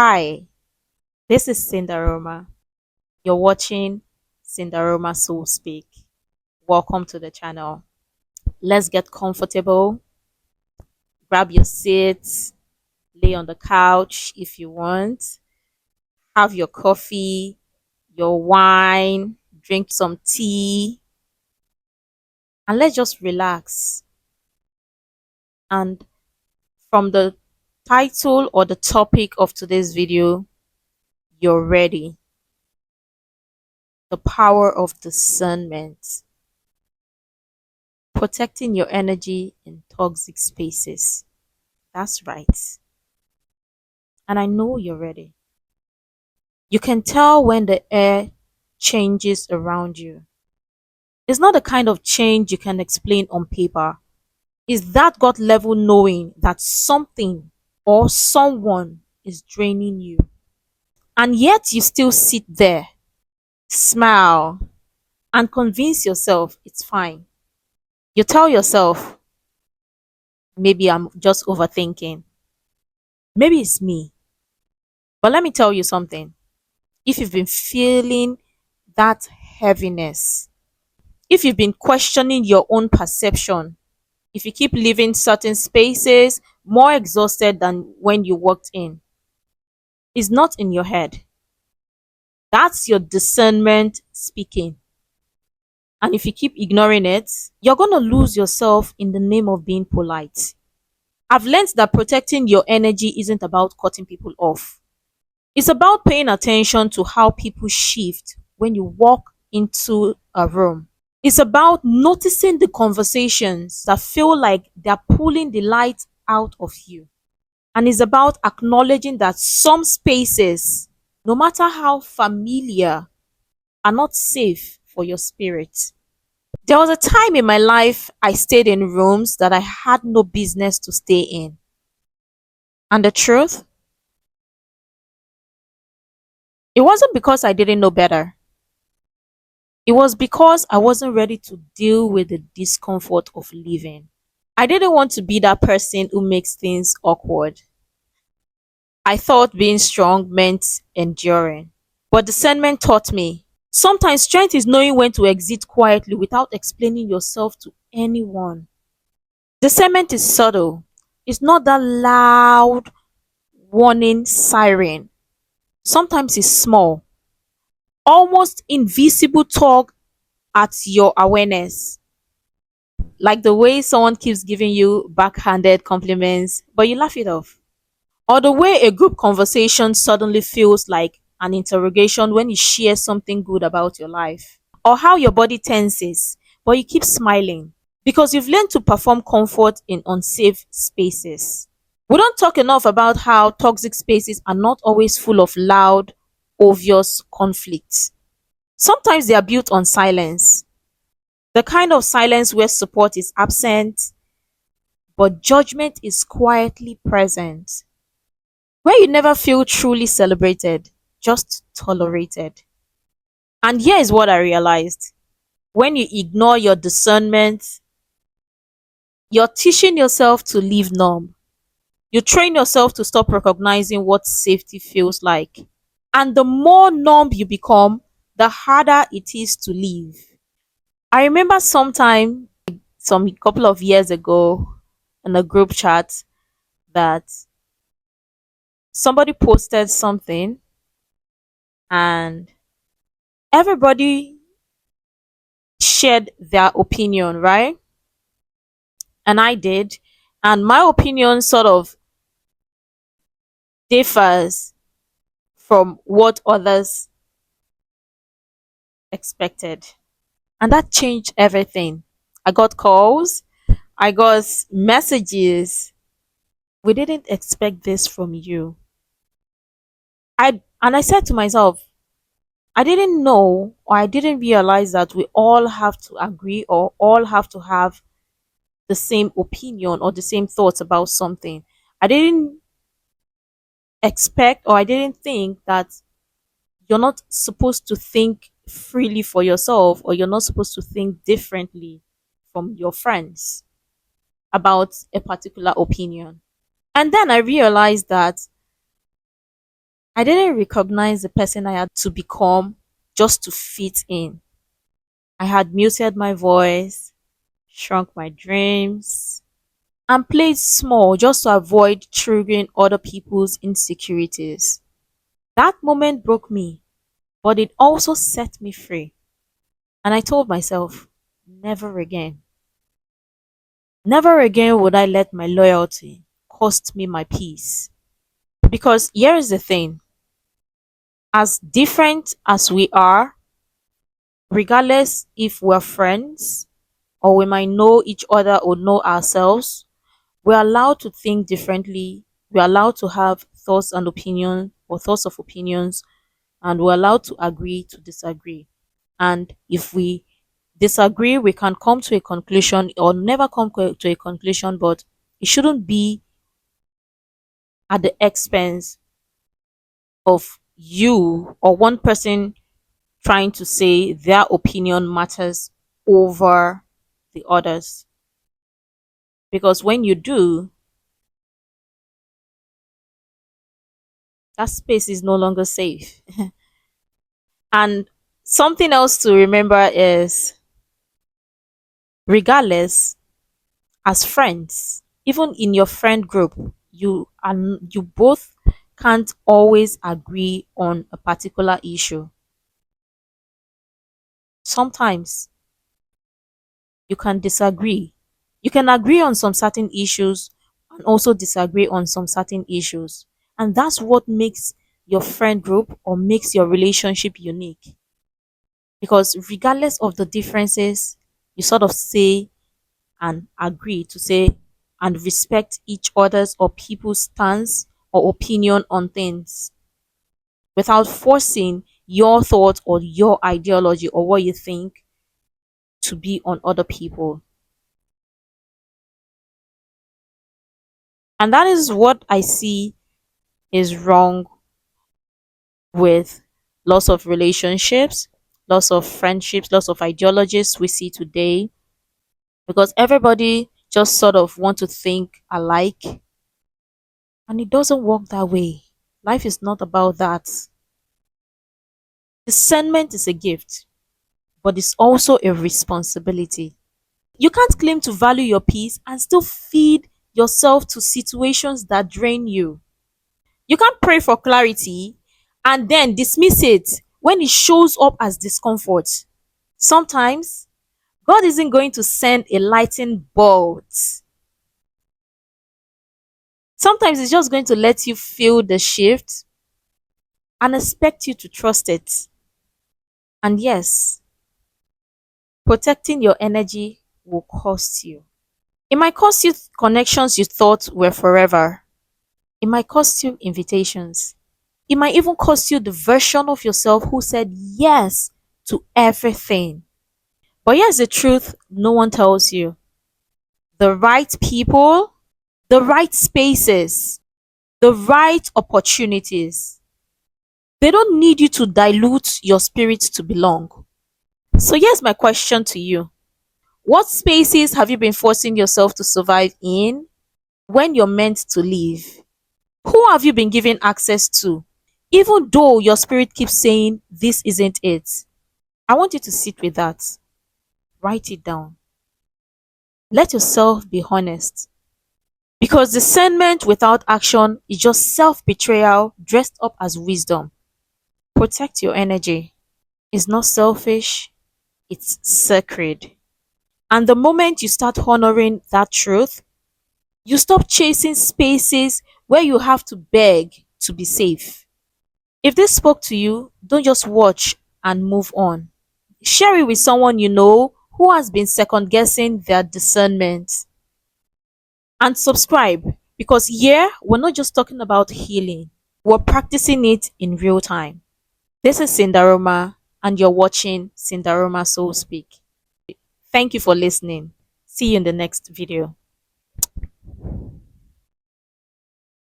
Hi, this is Sinderoma. You're watching Sinderoma SoulSpeak. Welcome to the channel. Let's get comfortable. Grab your seats, lay on the couch if you want. Have your coffee, your wine, drink some tea, and let's just relax. And from the title or the topic of today's video, you're ready. The power of discernment. Protecting your energy in toxic spaces. That's right. And I know you're ready. You can tell when the air changes around you. It's not the kind of change you can explain on paper. It's that gut level knowing that something or someone is draining you. And yet you still sit there, smile, and convince yourself it's fine. You tell yourself, maybe I'm just overthinking. Maybe it's me. But let me tell you something. If you've been feeling that heaviness, if you've been questioning your own perception, if you keep leaving certain spaces more exhausted than when you walked in, it's not in your head. That's your discernment speaking. And if you keep ignoring it, you're going to lose yourself in the name of being polite. I've learned that protecting your energy isn't about cutting people off. It's about paying attention to how people shift when you walk into a room. It's about noticing the conversations that feel like they're pulling the light out of you. And it's about acknowledging that some spaces, no matter how familiar, are not safe for your spirit. There was a time in my life I stayed in rooms that I had no business to stay in. And the truth, it wasn't because I didn't know better. It was because I wasn't ready to deal with the discomfort of living. I didn't want to be that person who makes things awkward. I thought being strong meant enduring. But discernment taught me sometimes strength is knowing when to exit quietly without explaining yourself to anyone. Discernment is subtle. It's not that loud warning siren. Sometimes it's small, almost invisible tug at your awareness. Like the way someone keeps giving you backhanded compliments, but you laugh it off. Or the way a group conversation suddenly feels like an interrogation when you share something good about your life. Or how your body tenses, but you keep smiling because you've learned to perform comfort in unsafe spaces. We don't talk enough about how toxic spaces are not always full of loud, obvious conflicts. Sometimes they are built on silence. The kind of silence where support is absent, but judgment is quietly present. Where you never feel truly celebrated, just tolerated. And here is what I realized. When you ignore your discernment, you're teaching yourself to live numb. You train yourself to stop recognizing what safety feels like. And the more numb you become, the harder it is to live. I remember some couple of years ago, in a group chat, that somebody posted something and everybody shared their opinion, right? And I did. And my opinion sort of differs from what others expected. And that changed everything. I got calls, I got messages. We didn't expect this from you. I said to myself, I didn't know or I didn't realize that we all have to agree or all have to have the same opinion or the same thoughts about something. I didn't expect or I didn't think that you're not supposed to think freely for yourself or you're not supposed to think differently from your friends about a particular opinion. And then I realized that I didn't recognize the person I had to become just to fit in. I had muted my voice, shrunk my dreams, and played small just to avoid triggering other people's insecurities. That moment broke me, but it also set me free. And I told myself, never again. Never again would I let my loyalty cost me my peace. Because here is the thing, as different as we are, regardless if we're friends or we might know each other or know ourselves, we're allowed to think differently. We're allowed to have thoughts and opinion or thoughts of opinions, and we're allowed to agree to disagree. And if we disagree, we can come to a conclusion or never come to a conclusion, but it shouldn't be at the expense of you or one person trying to say their opinion matters over the others. Because when you do, that space is no longer safe. And something else to remember is, regardless, as friends, even in your friend group, you both can't always agree on a particular issue. Sometimes you can disagree. You can agree on some certain issues and also disagree on some certain issues. And that's what makes your friend group or makes your relationship unique. Because regardless of the differences, you sort of say and agree to say and respect each other's or people's stance or opinion on things without forcing your thought or your ideology or what you think to be on other people. And that is what I see is wrong with lots of relationships, lots of friendships, lots of ideologies we see today, because everybody just sort of want to think alike, and it doesn't work that way. Life is not about that. Discernment is a gift, but it's also a responsibility. You can't claim to value your peace and still feed yourself to situations that drain you. You can't pray for clarity and then dismiss it when it shows up as discomfort. Sometimes God isn't going to send a lightning bolt. Sometimes He's just going to let you feel the shift and expect you to trust it. And yes, protecting your energy will cost you. It might cost you connections you thought were forever. It might cost you invitations. It might even cost you the version of yourself who said yes to everything. But here's the truth no one tells you: the right people, the right spaces, the right opportunities. They don't need you to dilute your spirit to belong. So here's my question to you: what spaces have you been forcing yourself to survive in when you're meant to leave? Who have you been given access to, even though your spirit keeps saying this isn't it? I want you to sit with that. Write it down. Let yourself be honest. Because discernment without action is just self betrayal dressed up as wisdom. Protect your energy. It's not selfish, it's sacred. And the moment you start honoring that truth, you stop chasing spaces where you have to beg to be safe. If this spoke to you, don't just watch and move on. Share it with someone you know who has been second guessing their discernment. And subscribe, because here we're not just talking about healing, we're practicing it in real time. This is Sinderoma, and you're watching Sinderoma SoulSpeak. Thank you for listening. See you in the next video.